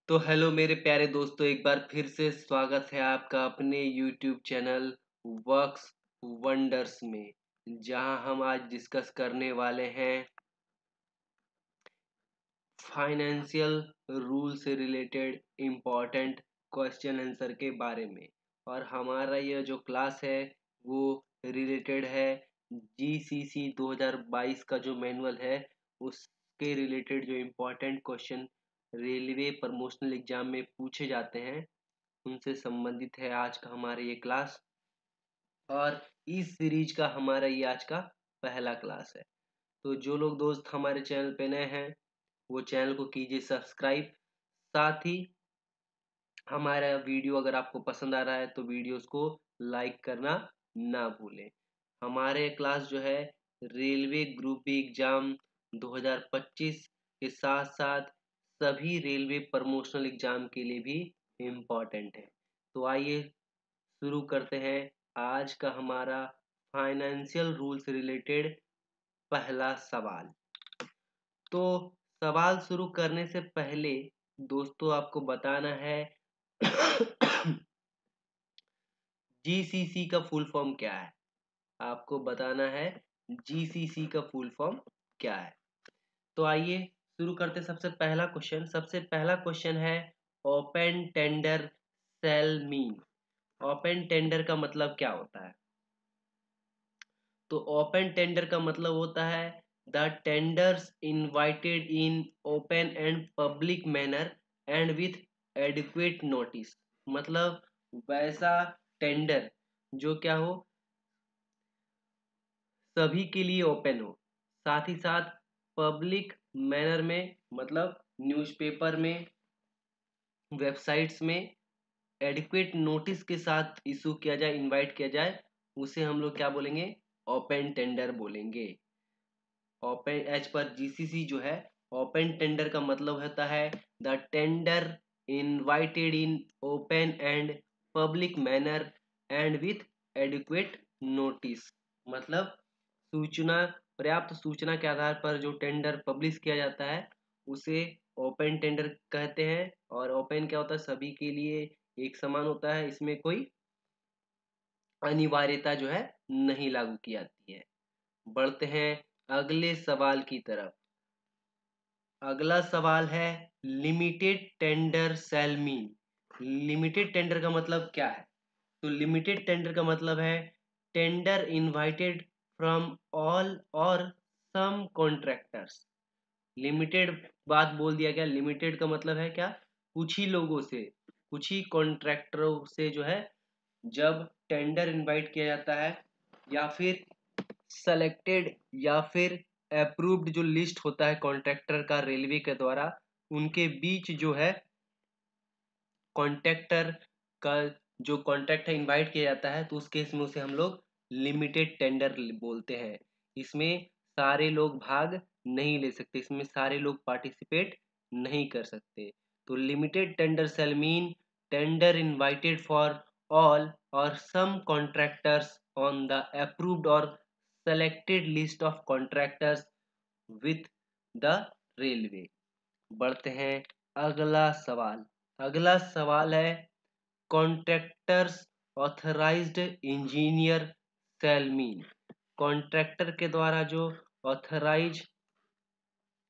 तो हेलो मेरे प्यारे दोस्तों, एक बार फिर से स्वागत है आपका अपने YouTube चैनल वर्क्स वंडर्स में, जहां हम आज डिस्कस करने वाले हैं फाइनेंशियल रूल से रिलेटेड इम्पोर्टेंट क्वेश्चन आंसर के बारे में। और हमारा यह जो क्लास है वो रिलेटेड है GCC 2022 का जो मैनुअल है उसके रिलेटेड जो important question railway promotional exam में पूछे जाते हैं उनसे संबंधित है आज का हमारा ये क्लास। और इस सीरीज का हमारा ये आज का पहला क्लास है। तो जो लोग दोस्त हमारे चैनल पे नए हैं वो चैनल को कीजिए सब्सक्राइब। साथ ही हमारा वीडियो अगर आपको पसंद आ रहा है तो वीडियोस को लाइक करना ना भूलें। हमारे क्लास जो है रेलवे ग्रुप बी एग्जाम 2025 के साथ साथ सभी रेलवे प्रमोशनल एग्जाम के लिए भी इम्पोर्टेंट है। तो आइए शुरू करते हैं आज का हमारा फाइनेंशियल रूल से रिलेटेड पहला सवाल। तो सवाल शुरू करने से पहले दोस्तों आपको बताना है जीसीसी का फुल फॉर्म क्या है। आपको बताना है जीसीसी का फुल फॉर्म क्या है। तो आइए शुरू करते सबसे पहला क्वेश्चन है open tender shall mean. Open tender का मतलब क्या होता है? तो ओपन टेंडर का मतलब होता है the tenders invited in open and public manner and with adequate notice. मतलब वैसा टेंडर जो क्या हो, सभी के लिए ओपन हो, साथ ही साथ पब्लिक मैनर में मतलब न्यूज़पेपर में, वेबसाइट्स में एडिक्वेट नोटिस के साथ इशू किया जाए, इनवाइट किया जाए, उसे हम लोग क्या बोलेंगे? ओपन टेंडर बोलेंगे। ओपन एज पर जीसीसी जो है ओपन टेंडर का मतलब होता है the tender invited in open and public manner and with adequate notice. मतलब सूचना, पर्याप्त सूचना के आधार पर जो टेंडर पब्लिश किया जाता है उसे ओपन टेंडर कहते हैं। और ओपन क्या होता है? सभी के लिए एक समान होता है, इसमें कोई अनिवार्यता जो है नहीं लागू की जाती है। बढ़ते हैं अगले सवाल की तरफ। अगला सवाल है limited tender shall mean. Limited tender का मतलब क्या है? तो लिमिटेड टेंडर का मतलब है टेंडर इनवाइटेड फ्रॉम ऑल और सम कॉन्ट्रैक्टर्स। लिमिटेड बात बोल दिया गया। लिमिटेड का मतलब है क्या? कुछ ही लोगों से, कुछ ही कॉन्ट्रैक्टरों से जो है जब टेंडर इनवाइट किया जाता है या फिर सेलेक्टेड या फिर अप्रूव्ड जो लिस्ट होता है कॉन्ट्रैक्टर का रेलवे के द्वारा, उनके बीच जो है कॉन्ट्रैक्टर का जो कॉन्ट्रैक्ट है इनवाइट किया जाता है, तो उस केस में उसे हम लोग लिमिटेड टेंडर बोलते हैं। इसमें सारे लोग भाग नहीं ले सकते, इसमें सारे लोग पार्टिसिपेट नहीं कर सकते। तो limited tender shall mean tender invited for all or some contractors on the approved or selected list of contractors with the railway। बढ़ते हैं अगला सवाल। अगला सवाल है कॉन्ट्रैक्टर्स ऑथराइज्ड इंजीनियर शैल मीन। कॉन्ट्रैक्टर के द्वारा जो ऑथराइज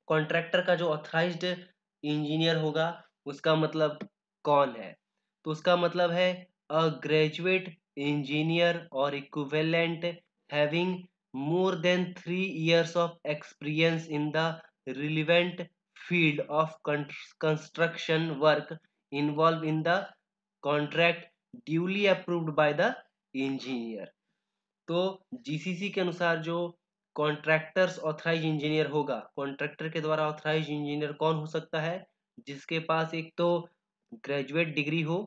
कॉन्ट्रैक्टर का जो ऑथराइज्ड इंजीनियर होगा उसका मतलब कौन है? तो उसका मतलब है अ ग्रेजुएट इंजीनियर और equivalent having more than 3 years of experience in the relevant field of construction work involved in the contract duly approved by the engineer। तो जीसीसी के अनुसार जो कॉन्ट्रैक्टर्स ऑथराइज इंजीनियर होगा, कॉन्ट्रैक्टर के द्वारा authorise engineer कौन हो सकता है? जिसके पास एक तो ग्रेजुएट डिग्री हो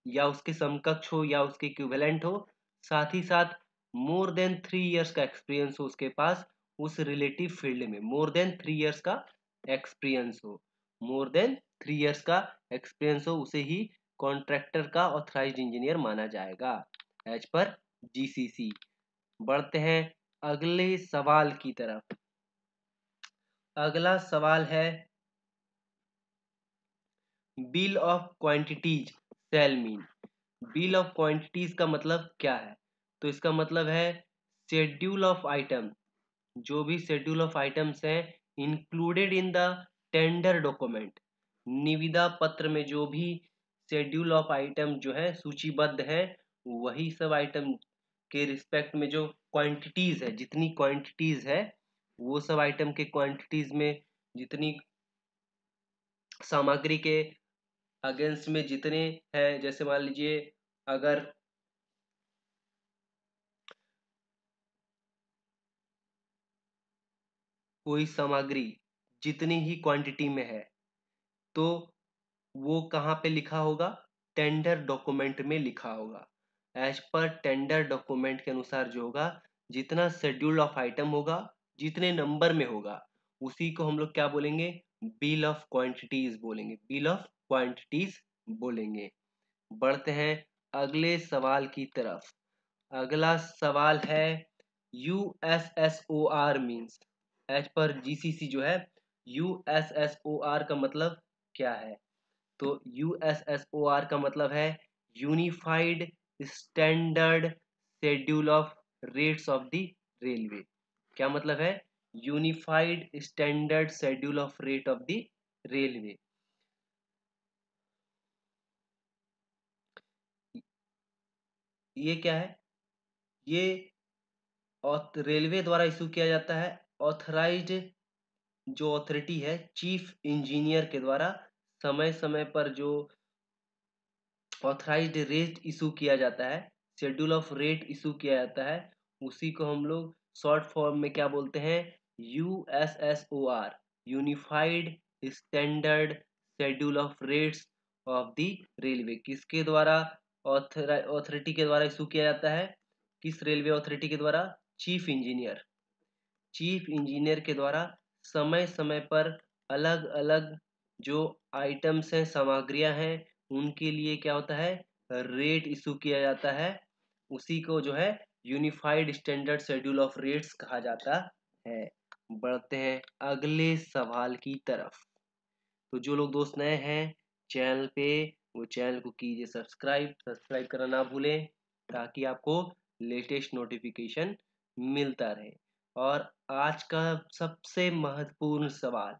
या उसके समकक्ष हो या उसके इक्विवेलेंट हो, साथ ही साथ मोर देन 3 इयर्स का एक्सपीरियंस हो उसके पास उस रिलेटिव फील्ड में। मोर देन 3 इयर्स का एक्सपीरियंस हो, मोर देन 3 इयर्स का एक्सपीरियंस हो, उसे ही कॉन्ट्रैक्टर का ऑथराइज इंजीनियर माना जाएगा एज पर जीसीसी। बढ़ते हैं अगले सवाल की तरफ। अगला सवाल है bill of quantities shall mean. Bill of quantities का मतलब क्या है? तो इसका मतलब है शेड्यूल ऑफ आइटम, जो भी शेड्यूल ऑफ आइटम्स हैं included in the tender document, निविदा पत्र में जो भी शेड्यूल ऑफ आइटम जो है सूचीबद्ध है, वही सब आइटम के रिस्पेक्ट में जो क्वांटिटीज है, जितनी क्वांटिटीज है, वो सब आइटम के क्वांटिटीज में जितनी सामग्री के अगेंस्ट में जितने हैं, जैसे मान लीजिए अगर कोई सामग्री जितनी ही क्वांटिटी में है, तो वो कहाँ पे लिखा होगा? टेंडर डॉक्यूमेंट में लिखा होगा। एज पर टेंडर डॉक्यूमेंट के अनुसार जो होगा, जितना शेड्यूल ऑफ आइटम होगा, जितने नंबर में होगा, उसी को हम लोग क्या बोलेंगे? बिल ऑफ क्वांटिटीज बोलेंगे, बिल ऑफ क्वांटिटीज बोलेंगे। बढ़ते हैं अगले सवाल की तरफ। अगला सवाल है USSOR means. As per GCC जो है, USSOR का मतलब क्या है? तो USSOR का मतलब है unified standard schedule of rates of the railway. क्या मतलब है? Unified standard schedule of rate of the railway. ये क्या है? ये रेलवे द्वारा इशू किया जाता है। ऑथराइज्ड जो अथॉरिटी है, चीफ इंजीनियर के द्वारा समय समय पर जो ऑथराइज्ड रेट इशू किया जाता है, शेड्यूल ऑफ रेट इशू किया जाता है, उसी को हम लोग शॉर्ट फॉर्म में क्या बोलते हैं? USSOR, unified standard schedule of rates of the railway. किसके द्वारा? ऑथोरिटी के द्वारा इशू किया जाता है। किस रेलवे अथॉरिटी के द्वारा? Chief engineer. चीफ इंजीनियर के द्वारा समय समय पर अलग अलग जो आइटम्स हैं, सामग्रियां हैं, उनके लिए क्या होता है? रेट इशू किया जाता है। उसी को जो है unified standard schedule of rates कहा जाता है। बढ़ते हैं अगले सवाल की तरफ। तो जो लोग दोस्त नए हैं चैनल पे, वो चैनल को कीजिए सब्सक्राइब। सब्सक्राइब करना ना भूलें, ताकि आपको लेटेस्ट नोटिफिकेशन मिलता रहे। और आज का सबसे महत्वपूर्ण सवाल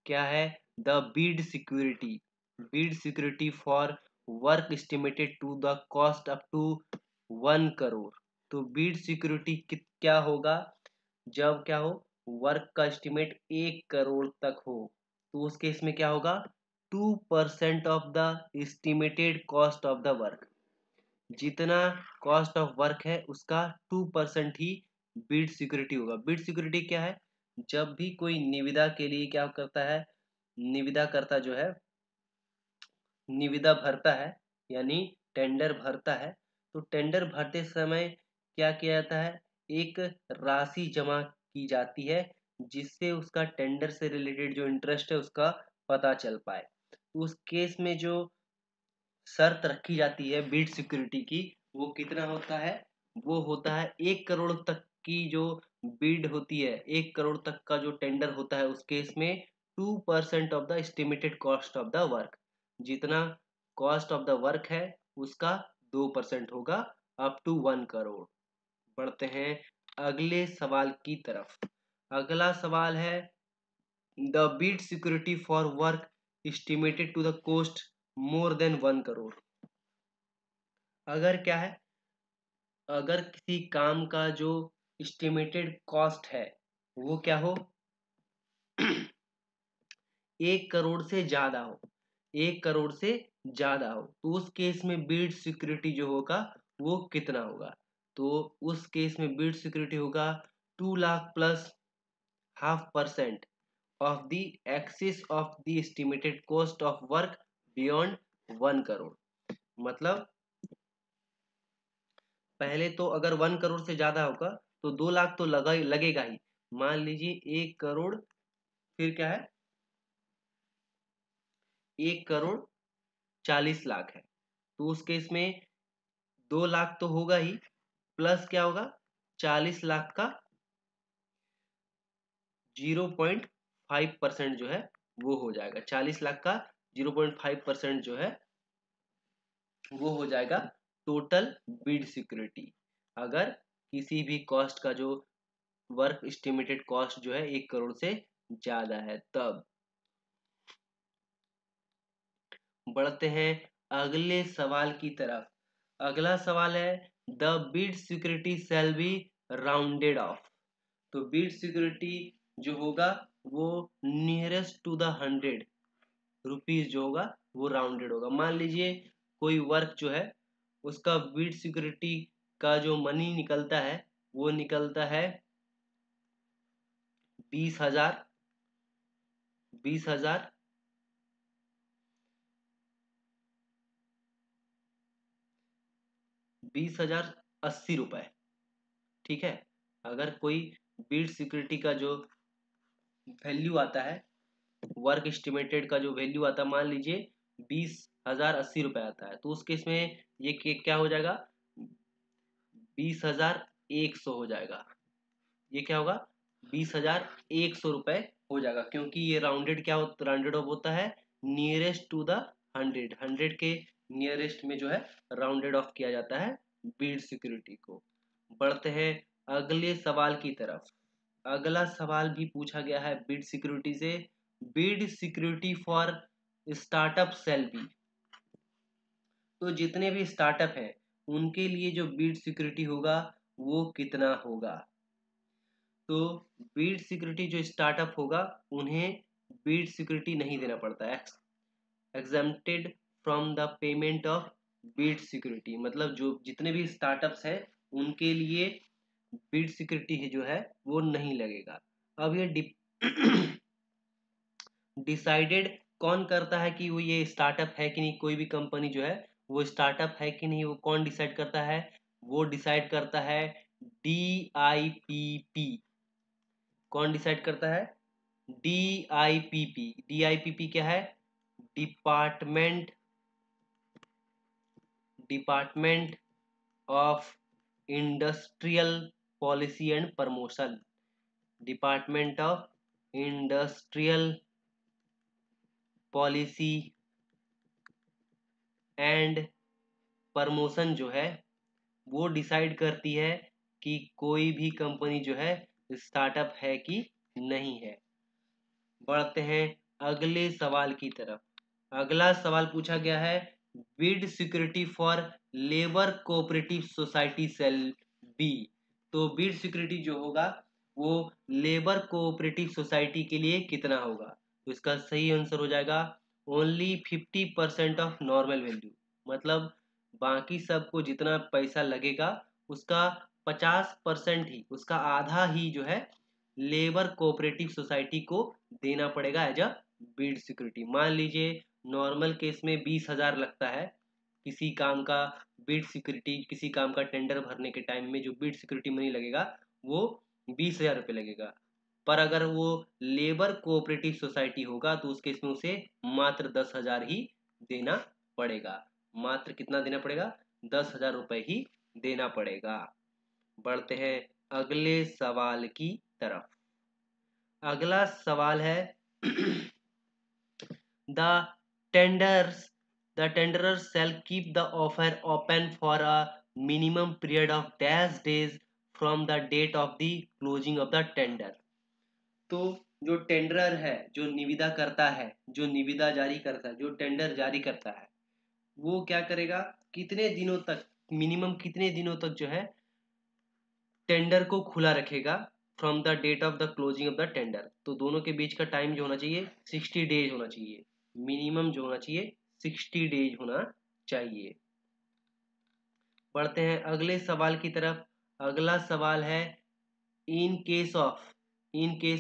क्या है? The bid security. Bid security for work estimated to the cost up to 1 crore. तो बीड सिक्योरिटी क्या होगा? जब क्या हो, वर्क का एस्टिमेट 1 करोड़ तक हो, तो उस केस में क्या होगा? 2% of the estimated cost of the work. जितना कॉस्ट ऑफ वर्क है उसका 2% ही बिड सिक्योरिटी होगा। बिड सिक्योरिटी क्या है? जब भी कोई निविदा के लिए क्या करता है, निविदा करता जो है, निविदा भरता है, यानी टेंडर भरता है, तो टेंडर भरते समय क्या किया जाता है? एक राशि जमा की जाती है, जिससे उसका टेंडर से रिलेटेड जो इंटरेस्ट है उसका पता चल पाए। उस केस में जो शर्त रखी जाती है बिड सिक्योरिटी की, वो कितना होता है? वो होता है 1 करोड़ तक की जो बिड होती है, 1 करोड़ तक का जो टेंडर होता है, उस केस में 2% of the estimated cost of the work. जितना कॉस्ट ऑफ द वर्क है उसका 2% होगा, अप टू 1 करोड़। बढ़ते हैं अगले सवाल की तरफ। अगला सवाल है the bid security for work estimated to the cost more than 1 crore. अगर क्या है, अगर किसी काम का जो एस्टिमेटेड कॉस्ट है वो क्या हो? 1 करोड़ से ज्यादा हो, 1 करोड़ से ज्यादा हो, तो उस केस में बिड सिक्योरिटी जो होगा वो कितना होगा? तो उस केस में बिड सिक्योरिटी होगा 2 lakh plus 0.5% of the axis of the estimated cost of work beyond 1 crore. मतलब पहले तो अगर 1 करोड़ से ज्यादा होगा तो 2 लाख तो लगेगा ही। मान लीजिए 1 करोड़, फिर क्या है, 1 करोड़ 40 लाख है, तो उस केस में 2 लाख तो होगा ही, प्लस क्या होगा? 40 लाख का 0.5% जो है वो हो जाएगा। 40 लाख का 0.5% जो है वो हो जाएगा टोटल बिड सिक्योरिटी। अगर किसी भी कॉस्ट का जो वर्क एस्टिमेटेड कॉस्ट जो है 1 करोड़ से ज्यादा है तब। बढ़ते हैं अगले सवाल की तरफ। अगला सवाल है the bid security shall be rounded off. तो बिड सिक्योरिटी जो होगा वो नियरेस्ट टू द 100 रुपीज जो होगा वो राउंडेड होगा। मान लीजिए कोई वर्क जो है उसका बिड सिक्योरिटी का जो मनी निकलता है वो निकलता है 20,000 20,000 20,080 रुपए। ठीक है, अगर कोई बिड सिक्योरिटी का जो वैल्यू आता है, वर्क एस्टिमेटेड का जो वैल्यू आता है, मान लीजिए 20,080 रुपए आता है, तो उस केस में ये क्या हो जाएगा 20,100 हो जाएगा। ये क्या होगा 20,100 रुपए हो जाएगा, क्योंकि ये राउंडेड क्या होता राउंडेड ऑफ होता है नियरेस्ट टू द 100 के नियरेस्ट में जो है राउंडेड ऑफ किया जाता है बिड सिक्योरिटी को। बढ़ते हैं अगले सवाल की तरफ। अगला सवाल भी पूछा गया है बिड सिक्योरिटी से। Bid security for startup shall be. तो जितने भी स्टार्टअप हैं उनके लिए जो बिड सिक्योरिटी होगा वो कितना होगा। तो बिड सिक्योरिटी जो स्टार्टअप होगा उन्हें बिड सिक्योरिटी नहीं देना पड़ता है, exempted from the payment of bid security. मतलब जो जितने भी स्टार्टअप्स हैं उनके लिए बिड सिक्योरिटी जो है वो नहीं लगेगा। अब ये डिसाइडेड कौन करता है कि वो ये स्टार्टअप है कि नहीं, कोई भी कंपनी जो है वो स्टार्टअप है कि नहीं, वो कौन डिसाइड करता है, वो डिसाइड करता है DIPP। कौन डिसाइड करता है DIPP। DIPP क्या है department department of industrial policy and promotion. Department of industrial policy and promotion जो है वो डिसाइड करती है कि कोई भी कंपनी जो है स्टार्टअप है कि नहीं है। बढ़ते हैं अगले सवाल की तरफ। अगला सवाल पूछा गया है bid security for labour cooperative society shall be. तो बिड सिक्योरिटी जो होगा वो लेबर कोऑपरेटिव सोसाइटी के लिए कितना होगा। तो इसका सही आंसर हो जाएगा ओनली 50% ऑफ नॉर्मल वैल्यू। मतलब बाकी सबको जितना पैसा लगेगा उसका 50% ही, उसका आधा ही जो है लेबर कोऑपरेटिव सोसाइटी को देना पड़ेगा एज अ बिड सिक्योरिटी। मान लीजिए नॉर्मल केस में 20,000 लगता है किसी काम का बिड सिक्योरिटी, किसी काम का टेंडर भरने के टाइम में जो बिड सिक्योरिटी मनी लगेगा वो 20,000 रुपये लगेगा। पर अगर वो लेबर कोऑपरेटिव सोसाइटी होगा तो उस केस में उसे मात्र 10,000 ही देना पड़ेगा। मात्र कितना देना पड़ेगा 10,000 रुपये ही देना पड़ेगा। बढ़ते हैं अगले सवाल की तरफ। अगला सवाल है the tenders the tenderer shall keep the offer open for a minimum period of dash days from the date of the closing of the tender। तो जो टेंडरर है, जो निविदा करता है, जो निविदा जारी करता है, जो टेंडर जारी करता है, वो क्या करेगा कितने दिनों तक, मिनिमम कितने दिनों तक जो है टेंडर को खुला रखेगा from the date of the closing of the tender. तो दोनों के बीच का टाइम जो होना चाहिए 60 डेज होना चाहिए। मिनिमम जो होना चाहिए 60 डेज होना चाहिए। बढ़ते हैं अगले सवाल की तरफ। अगला सवाल है इन केस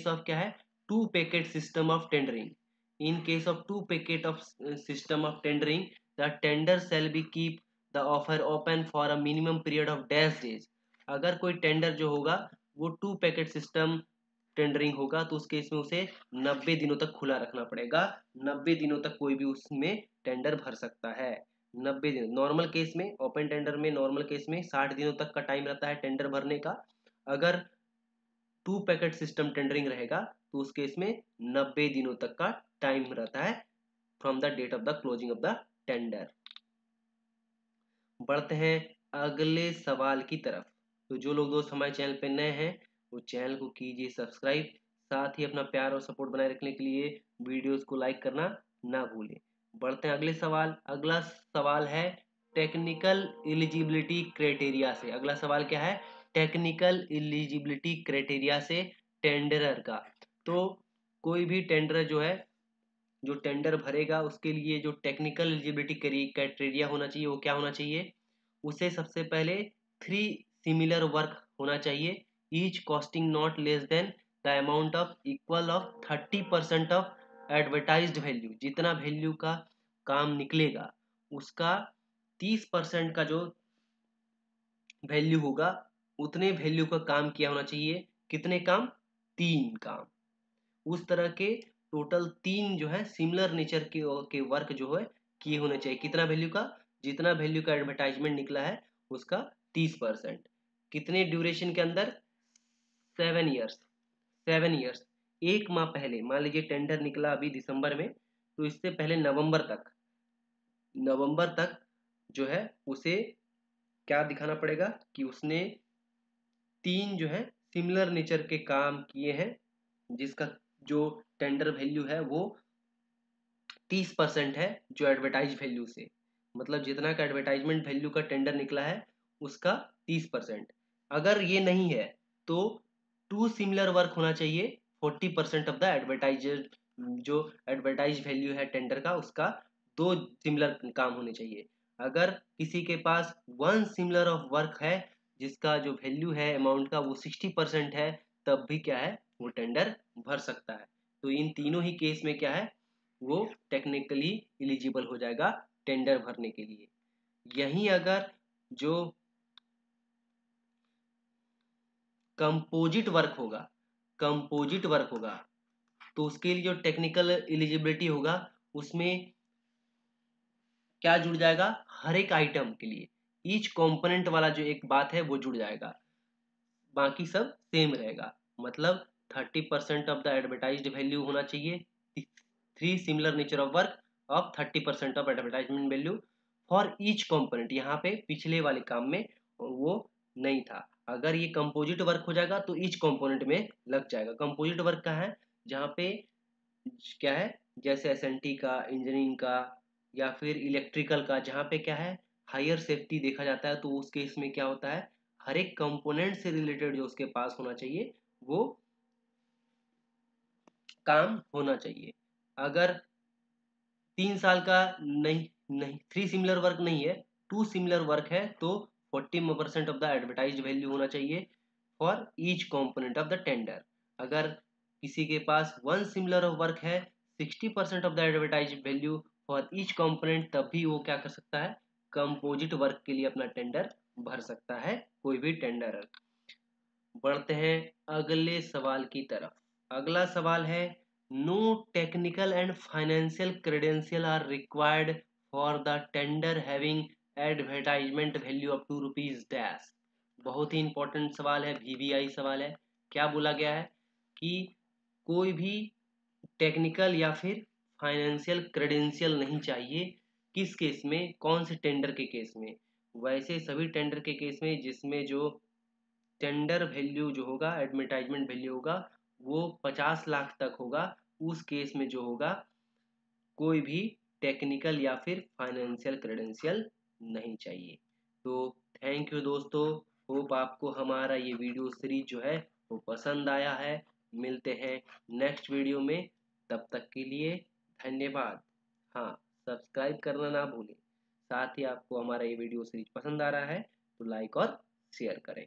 ऑफ क्या है two packet system of tendering. In case of two packet of system of tendering the tender shall be keep the offer open for a minimum period of dash days. अगर कोई tender जो होगा वो to packet system tendering होगा तो उस case में उसे 90 दिनों तक खुला रखना पड़ेगा। 90 दिनों तक कोई भी उसमें टेंडर भर सकता है। 90 दिन नॉर्मल केस में, ओपन टेंडर में नॉर्मल केस में 60 दिनों तक का टाइम रहता है टेंडर भरने का। अगर टू पैकेट सिस्टम टेंडरिंग रहेगा तो उस केस में 90 दिनों तक का टाइम रहता है from the date of the closing of the tender. बढ़ते हैं अगले सवाल की तरफ। तो जो लोग दोस्त हमारे चैनल पे नए हैं वो चैनल को कीजिए सब्सक्राइब, साथ ही अपना प्यार और सपोर्ट बनाए रखने के लिए वीडियोस को लाइक करना ना भूलें। बढ़ते हैं अगले सवाल। अगला सवाल है टेक्निकल एलिजिबिलिटी क्राइटेरिया से। अगला सवाल क्या है? टेक्निकल एलिजिबिलिटी क्राइटेरिया से टेंडरर का। तो कोई भी टेंडर जो है, जो टेंडर भरेगा उसके लिए जो टेक्निकल एलिजिबिलिटी क्राइटेरिया होना चाहिए वो क्या होना चाहिए? उसे सबसे पहले 3 सिमिलर वर्क होना चाहिए, each costing not less than the amount of equal of 30% of advertised value. जितना वैल्यू का काम निकलेगा उसका 30% का जो वैल्यू होगा उतने वैल्यू का काम किया होना चाहिए। कितने काम? 3 काम। उस तरह के टोटल 3 जो है सिमिलर नेचर के वर्क जो है किए होने चाहिए। कितना वैल्यू का? जितना वैल्यू का एडवर्टाइजमेंट निकला है उसका 30%। कितने ड्यूरेशन के अंदर? 7 ईयर्स। 7 ईयर्स। एक माह पहले, मान लीजिए टेंडर निकला अभी दिसंबर में, तो इससे पहले नवंबर तक जो है उसे क्या दिखाना पड़ेगा कि उसने 3 जो है सिमिलर नेचर के काम किए हैं, जिसका जो टेंडर वैल्यू है वो 30% है जो एडवर्टाइज वैल्यू से। मतलब जितना का एडवर्टाइजमेंट वैल्यू का टेंडर निकला है उसका 30%। अगर ये नहीं है तो 2 सिमिलर वर्क होना चाहिए, 40% ऑफ द एडवर्टाइजर। जो एडवर्टाइज वैल्यू है टेंडर का उसका 2 सिमिलर काम होने चाहिए। अगर किसी के पास 1 सिमिलर ऑफ वर्क है जिसका जो वैल्यू है अमाउंट का वो 60% है, तब भी क्या है? वो टेंडर भर सकता है। तो इन तीनों ही केस में क्या है? वो टेक्निकली एलिजिबल हो जाएगा टेंडर भरने के लिए। यहीं अगर जो कंपोजिट वर्क होगा तो उसके लिए जो टेक्निकल एलिजिबिलिटी होगा उसमें क्या जुड़ जाएगा? हर एक आइटम के लिए ईच कंपोनेंट वाला जो एक बात है वो जुड़ जाएगा, बाकी सब सेम रहेगा। मतलब 30% ऑफ द एडवर्टाइज्ड वैल्यू होना चाहिए, 3 similar nature of work of 30% of advertisement value for each component. यहाँ पे पिछले वाले काम में वो नहीं था। अगर ये कंपोजिट वर्क हो जाएगा तो ईच कंपोनेंट में लग जाएगा। कंपोजिट वर्क का है जहाँ पे क्या है, जैसे एसएनटी का, इंजीनियरिंग का या फिर इलेक्ट्रिकल का, जहाँ पे क्या है हायर सेफ्टी देखा जाता है, तो उस केस में क्या होता है हर एक कंपोनेंट से रिलेटेड जो उसके पास होना चाहिए वो काम होना चाहिए। अगर 3 साल का नहीं नहीं 3 सिमिलर वर्क नहीं है, 2 सिमिलर वर्क है, तो 40% ऑफ द एडवर्टाइज वैल्यू होना चाहिए for each component of the tender. अगर किसी के पास 1 सिमिलर वर्क है, 60% of the advertise value for each component, तब भी वो क्या कर सकता है? कंपोजिट वर्क के लिए अपना टेंडर भर सकता है कोई भी टेंडर। बढ़ते हैं अगले सवाल की तरफ। अगला सवाल है no technical and financial credential are required for the tender having advertisement value of ₹2 dash. बहुत ही इंपॉर्टेंट सवाल है, वीवीआई सवाल है। क्या बोला गया है कि कोई भी टेक्निकल या फिर फाइनेंशियल क्रेडेंशियल नहीं चाहिए। किस केस में? कौन से टेंडर के केस में? वैसे सभी टेंडर के केस में जिसमें जो टेंडर वैल्यू जो होगा, एडवर्टाइजमेंट वैल्यू होगा वो 50 लाख तक होगा, उस केस में जो होगा कोई भी टेक्निकल या फिर फाइनेंशियल क्रेडेंशियल नहीं चाहिए। तो थैंक यू दोस्तों, होप आपको हमारा ये वीडियो सीरीज जो है वो पसंद आया है। मिलते हैं नेक्स्ट वीडियो में, तब तक के लिए धन्यवाद। हाँ, सब्सक्राइब करना ना भूलें। साथ ही आपको हमारा ये वीडियो सीरीज पसंद आ रहा है तो लाइक और शेयर करें।